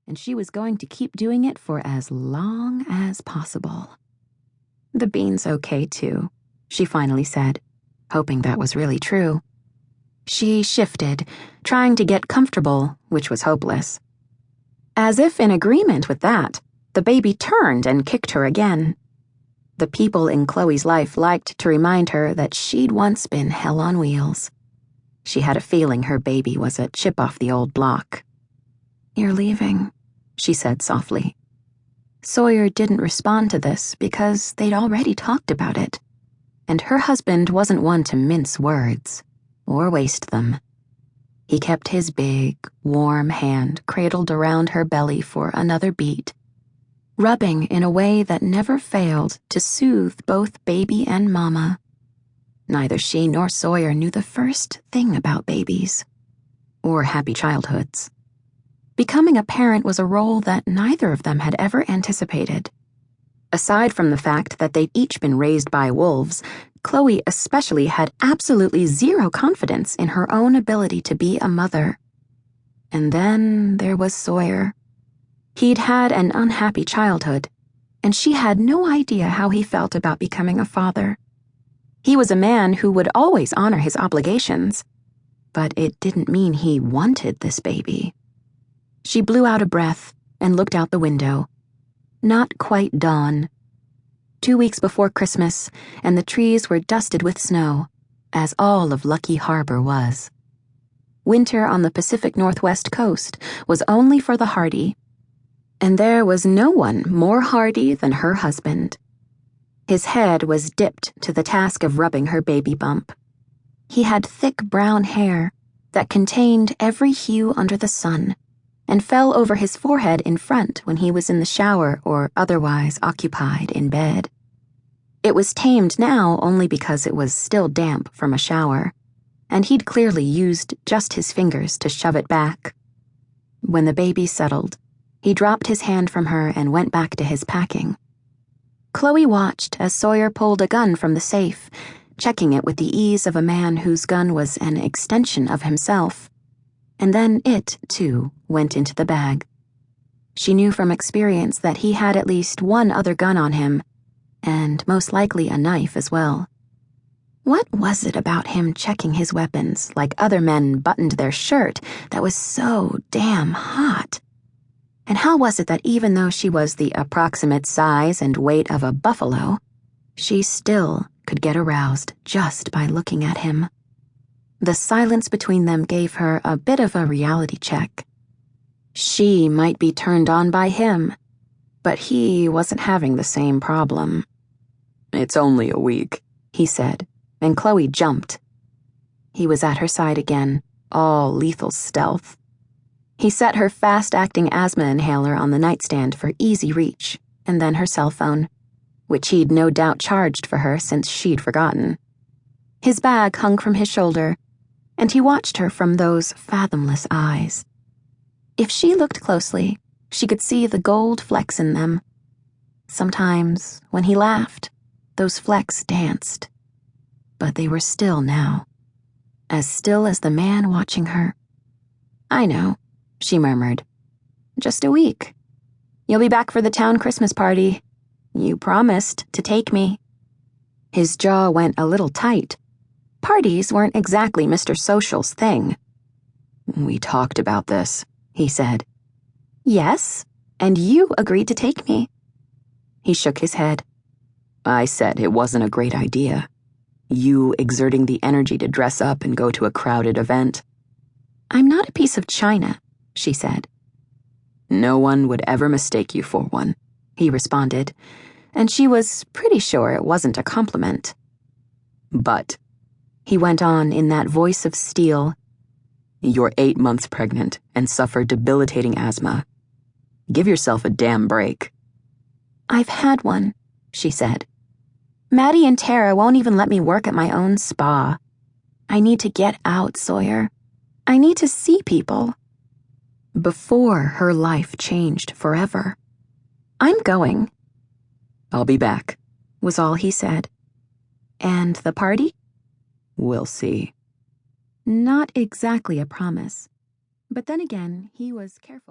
and she was going to keep doing it for as long as possible. "The bean's okay, too," she finally said, hoping that was really true. She shifted, trying to get comfortable, which was hopeless. As if in agreement with that, the baby turned and kicked her again. The people in Chloe's life liked to remind her that she'd once been hell on wheels. She had a feeling her baby was a chip off the old block. "You're leaving," she said softly. Sawyer didn't respond to this because they'd already talked about it, and her husband wasn't one to mince words or waste them. He kept his big, warm hand cradled around her belly for another beat, rubbing in a way that never failed to soothe both baby and mama. Neither she nor Sawyer knew the first thing about babies, or happy childhoods. Becoming a parent was a role that neither of them had ever anticipated. Aside from the fact that they'd each been raised by wolves, Chloe especially had absolutely zero confidence in her own ability to be a mother. And then there was Sawyer. He'd had an unhappy childhood, and she had no idea how he felt about becoming a father. He was a man who would always honor his obligations, but it didn't mean he wanted this baby. She blew out a breath and looked out the window. Not quite dawn. 2 weeks before Christmas, and the trees were dusted with snow, as all of Lucky Harbor was. Winter on the Pacific Northwest coast was only for the hardy, and there was no one more hardy than her husband. His head was dipped to the task of rubbing her baby bump. He had thick brown hair that contained every hue under the sun and fell over his forehead in front when he was in the shower or otherwise occupied in bed. It was tamed now only because it was still damp from a shower, and he'd clearly used just his fingers to shove it back. When the baby settled, he dropped his hand from her and went back to his packing. Chloe watched as Sawyer pulled a gun from the safe, checking it with the ease of a man whose gun was an extension of himself. And then it, too, went into the bag. She knew from experience that he had at least one other gun on him, and most likely a knife as well. What was it about him checking his weapons like other men buttoned their shirt that was so damn hot? And how was it that even though she was the approximate size and weight of a buffalo, she still could get aroused just by looking at him? The silence between them gave her a bit of a reality check. She might be turned on by him, but he wasn't having the same problem. "It's only a week," he said, and Chloe jumped. He was at her side again, all lethal stealth. He set her fast-acting asthma inhaler on the nightstand for easy reach, and then her cell phone, which he'd no doubt charged for her since she'd forgotten. His bag hung from his shoulder, and he watched her from those fathomless eyes. If she looked closely, she could see the gold flecks in them. Sometimes, when he laughed, those flecks danced. But they were still now, as still as the man watching her. "I know," she murmured. "Just a week. You'll be back for the town Christmas party. You promised to take me." His jaw went a little tight. Parties weren't exactly Mr. Social's thing. "We talked about this," he said. "Yes, and you agreed to take me." He shook his head. "I said it wasn't a great idea. You exerting the energy to dress up and go to a crowded event." "I'm not a piece of china," she said. "No one would ever mistake you for one," he responded, and she was pretty sure it wasn't a compliment. "But," he went on in that voice of steel, "you're 8 months pregnant and suffer debilitating asthma. Give yourself a damn break." "I've had one," she said. "Maddie and Tara won't even let me work at my own spa. I need to get out, Sawyer. I need to see people." Before her life changed forever. "I'm going." "I'll be back," was all he said. "And the party?" "We'll see." Not exactly a promise, but then again, he was careful.